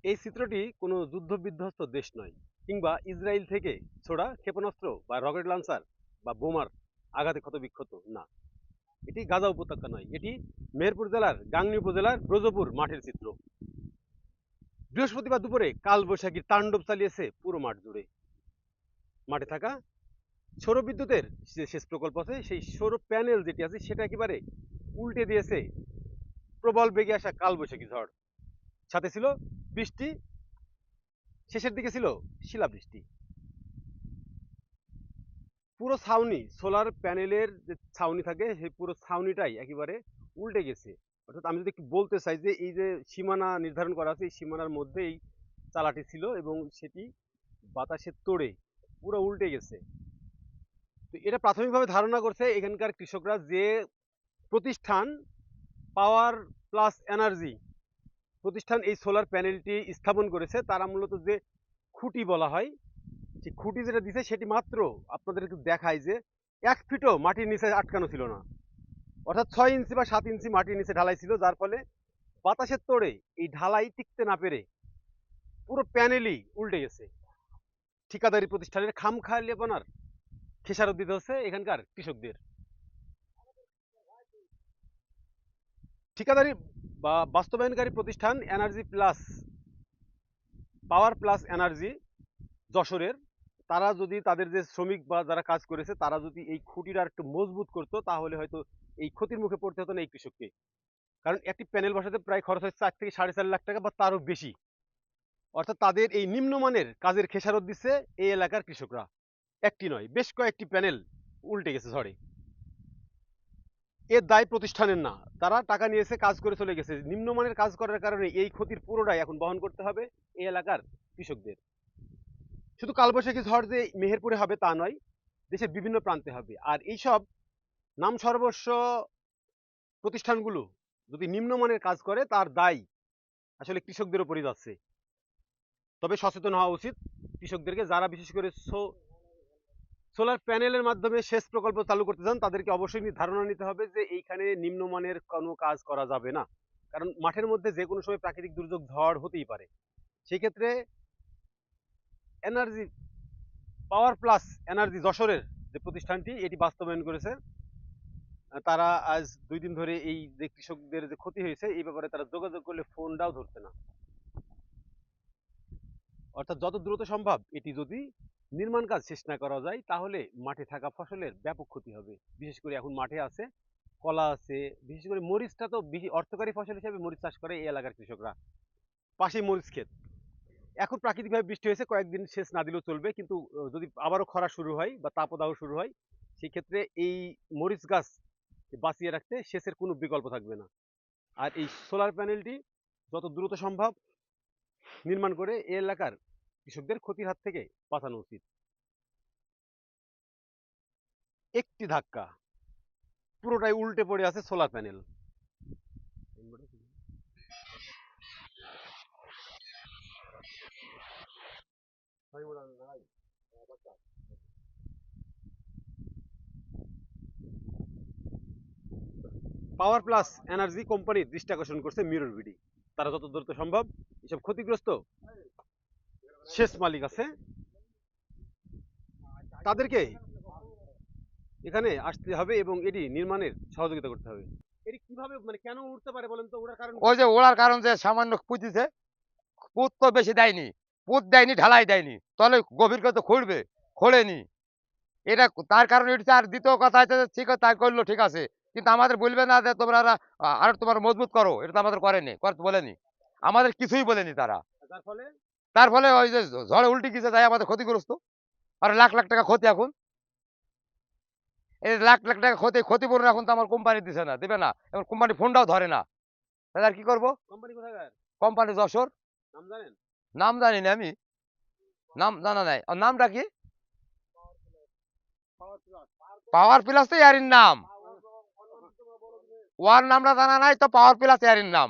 এই চিত্রটি কোনো যুদ্ধবিধ্বস্ত দেশ নয়, কিংবা ইসরায়েল থেকে ছোড়া ক্ষেপণাস্ত্র বা রকেট লঞ্চার বা বোমার আঘাতে ক্ষতবিক্ষত না। এটি গাজা উপত্যকা নয়, এটি মেহেরপুর জেলার গাংনী উপজেলার ব্রজপুর মাঠের চিত্র। বৃহস্পতিবার দুপুরে কালবৈশাখীর তাণ্ডব চালিয়েছে পুরো মাঠ জুড়ে। মাঠে থাকা সৌর বিদ্যুতের যে সেচ প্রকল্প আছে, সেই সৌর প্যানেল যেটি আছে সেটা একেবারে উল্টে দিয়েছে প্রবল বেগে আসা কালবৈশাখী ঝড়। সাথে ছিল বৃষ্টি, শেষের দিকে ছিল শিলাবৃষ্টি। পুরো ছাউনি, সোলার প্যানেলের যে ছাউনি থাকে সেই পুরো ছাউনিটাই একেবারে উল্টে গেছে। অর্থাৎ আমি যদি একটু বলতে চাই যে এই যে সীমানা নির্ধারণ করা আছে, এই সীমানার মধ্যেই চালাটি ছিল এবং সেটি বাতাসে তোড়ে পুরো উল্টে গেছে। তো এটা প্রাথমিকভাবে ধারণা করছে এখানকার কৃষকরা যে প্রতিষ্ঠান পাওয়ার প্লাস এনার্জি প্রতিষ্ঠান এই সোলার প্যানেলটি স্থাপন করেছে, তারা মূলত যে খুঁটি বলা হয়, যে খুঁটি যেটা দিছে সেটি মাত্র আপনাদের একটু দেখায় যে 1 ফিটও মাটির নিচে আটকানো ছিল না। অর্থাৎ 6 ইঞ্চি বা 7 ইঞ্চি মাটির নিচে ঢালাই ছিল, যার ফলে বাতাসের তোড়ে এই ঢালাই টিকতে না পেরে পুরো প্যানেলই উল্টে গেছে। ঠিকাদারি প্রতিষ্ঠানের খামখেয়ালিপনার খেসারত দিতে হচ্ছে এখানকার কৃষকদের। ঠিকাদারি বা বাস্তবায়নকারী প্রতিষ্ঠান energy plus, power plus energy যশোরের, তারা যদি তাদের যে শ্রমিক বা যারা কাজ করেছে তারা যদি এই খুঁটিটা একটু মজবুত করতো, তাহলে হয়তো এই ক্ষতির মুখে পড়তে হতো না এই কৃষককে। কারণ একটি প্যানেল বসাতে প্রায় খরচ হয় 4 থেকে 4.5 লাখ টাকা বা তারও বেশি। অর্থাৎ তাদের এই নিম্নমানের কাজের খেসারত দিচ্ছে এই এলাকার কৃষকরা। একটি নয়, বেশ কয়েকটি প্যানেল উল্টে গেছে ঝড়ে। এর দায় প্রতিষ্ঠানের না, তারা টাকা নিয়েছে, কাজ করে চলে গেছে। নিম্নমানের কাজ করার কারণে এই ক্ষতির পুরোটাই এখন বহন করতে হবে এই এলাকার কৃষকদের। শুধু কালবৈশাখী ঝড় যে মেহেরপুরে হবে তা নয়, দেশের বিভিন্ন প্রান্তে হবে। আর এইসব নাম সর্বস্ব প্রতিষ্ঠানগুলো যদি নিম্নমানের কাজ করে, তার দায় আসলে কৃষকদের উপরই যাচ্ছে। তবে সচেতন হওয়া উচিত কৃষকদেরকে, যারা বিশেষ করে সোলার প্যানেলের মাধ্যমে সেচ প্রকল্প চালু করতে চান, তাদেরকে অবশ্যই ধারণা নিতে হবে যে এইখানে নিম্নমানের কোনো কাজ করা যাবে না। কারণ মাঠের মধ্যে যে কোনো সময় প্রাকৃতিক দুর্যোগ, ঝড় হতেই পারে। সেক্ষেত্রে এনার্জি, পাওয়ার প্লাস এনার্জি যশোরের যে প্রতিষ্ঠানটি এটি বাস্তবায়ন করেছে, তারা আজ 2 দিন ধরে এই যে কৃষকদের যে ক্ষতি হয়েছে এই ব্যাপারে তারা যোগাযোগ করলে ফোনটাও ধরছে না। অর্থাৎ যত দ্রুত সম্ভব এটি যদি নির্মাণ কাজ শেষ না করা যায়, তাহলে মাঠে থাকা ফসলের ব্যাপক ক্ষতি হবে। বিশেষ করে এখন মাঠে আছে কলা আছে, বিশেষ করে মরিচটা তো বেশি অর্থকারী ফসল হিসেবে মরিচ চাষ করে এই এলাকার কৃষকরা। পাশে মরিচ ক্ষেত। এখন প্রাকৃতিকভাবে বৃষ্টি হয়েছে, কয়েকদিন সেচ না দিলেও চলবে, কিন্তু যদি আবারও খরা শুরু হয় বা তাপদাহ শুরু হয়, সেক্ষেত্রে এই মরিচ গাছ বাঁচিয়ে রাখতে সেচের কোনো বিকল্প থাকবে না। আর এই সোলার প্যানেলটি যত দ্রুত সম্ভব নির্মাণ করে এই এলাকার কৃষকদের ক্ষতির হাত থেকে বাঁচানো উচিত। একটি ধাক্কা পুরোটাই উল্টে পড়ে আছে solar panel. Power plus energy কোম্পানির দৃষ্টি আকর্ষণ করছে মিরর বিডি। তারা যত দ্রুত সম্ভব এসব ক্ষতিগ্রস্ত শেষ মালিক আছে তাদেরকে এখানে আসতে হবে এবং এটি নির্মাণের সহযোগিতা করতে হবে। এটি কিভাবে, মানে কেন উঠতে পারে বলেন তো? ওটার কারণ ওই যে ওড়ার কারণ যে সামান্য পুঁতিছে, পুঁত তো বেশি দেয়নি, পুঁত দেয়নি, ঢালাই দেয়নি, তাহলে গভীর করে তো খুঁড়বে, খোঁড়েনি। এটা তার কারণ এটি। আর দ্বিতীয় কথা হচ্ছে যে ঠিক আছে, তাই করলো, ঠিক আছে, কিন্তু আমাদের বলবে না যে তোমরা আর তোমার মজবুত করো, এটা তো আমাদের করেনি, করতে বলেনি, আমাদের কিছুই বলেনি তারা। যার ফলে তার ফলে ওই যে ঝড়ে উল্টে গেছে, তাই আমাদের ক্ষতিগ্রস্ত। আর লাখ লাখ টাকা ক্ষতি এখন। এই লাখ লাখ টাকা ক্ষতিপূরণ এখন তো আমার কোম্পানি দিছে না, দেবে না, এখন কোম্পানি ফোনটাও ধরে না। তাহলে আর কি করবো? কোম্পানি কোথাকার কোম্পানি যশোর। নাম জানেন? নাম জানি না আমি, নাম জানা নাই। আর নামটা কি? পাওয়ার প্লাস তো এয়ারির নাম। ওয়ার নামটা জানা নাই, তো পাওয়ার প্লাস এয়ারির নাম।